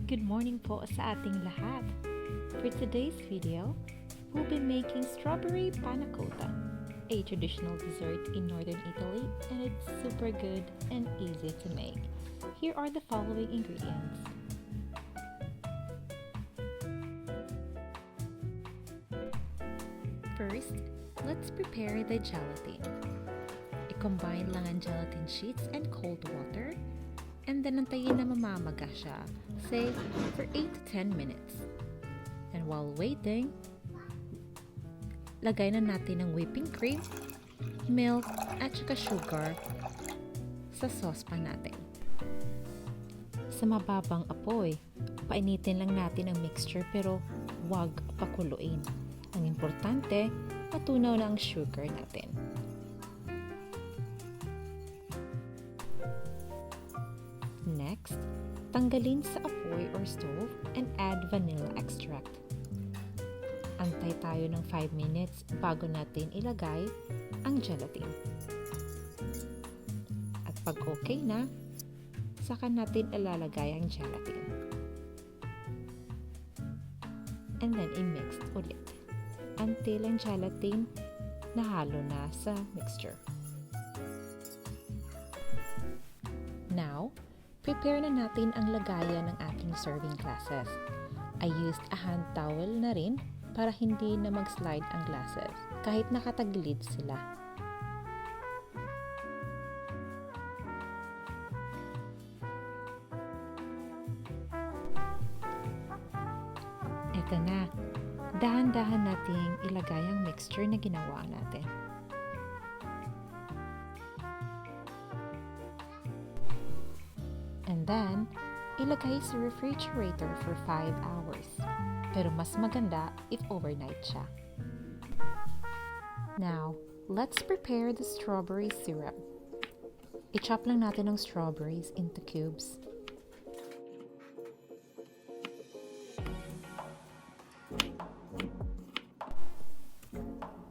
Good morning po sa ating lahat. For today's video, we'll be making strawberry panna cotta, a traditional dessert in northern Italy, and it's super good and easy to make. Here are the following ingredients. First, let's prepare the gelatin. I-combine lang ang gelatin sheets and cold water, and then antayin na mamamaga siya, say, for 8 to 10 minutes. And while waiting, lagay na natin ang whipping cream, milk, at saka sugar sa saucepan natin. Sa mababang apoy, painitin lang natin ang mixture pero huwag pakuluin. Ang importante, matunaw na ang sugar natin. Next, tanggalin sa apoy or stove and add vanilla extract. Antay tayo ng 5 minutes bago natin ilagay ang gelatin. At pag okay na, saka natin ilalagay ang gelatin. And then i-mix ulit until ang gelatin nahalo na sa mixture. Now, prepare na natin ang lagayan ng ating serving glasses. I used a hand towel na rin para hindi na mag-slide ang glasses kahit nakatagilid sila. Ito na, dahan-dahan nating ilagay ang mixture na ginawa natin. And then, ilagay sa refrigerator for 5 hours. Pero mas maganda if overnight siya. Now, let's prepare the strawberry syrup. I-chop lang natin ang strawberries into cubes.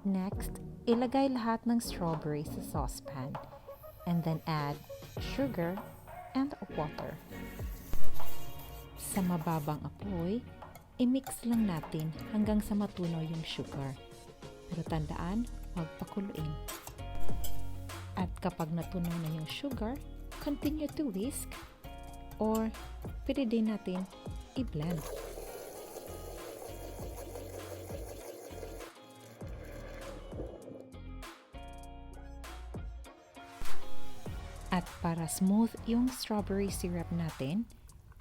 Next, ilagay lahat ng strawberries sa saucepan and then add sugar and water. Sa mababang apoy, i-mix lang natin hanggang sa matunaw yung sugar. Pero tandaan, huwag pakuluin. At kapag natunaw na yung sugar, continue to whisk or pwede din natin i-blend. At para smooth yung strawberry syrup natin,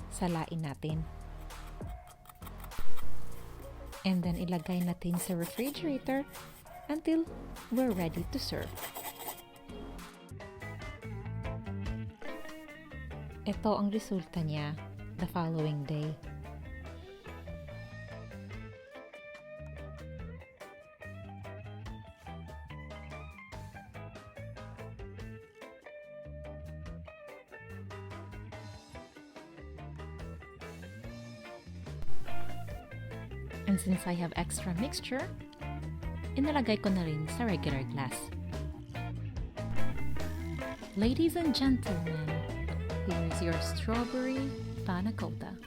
salain natin. And then ilagay natin sa refrigerator until we're ready to serve. Ito ang resulta niya the following day. And since I have extra mixture, inalagay ko na rin sa regular glass. Ladies and gentlemen, here's your strawberry panna cotta.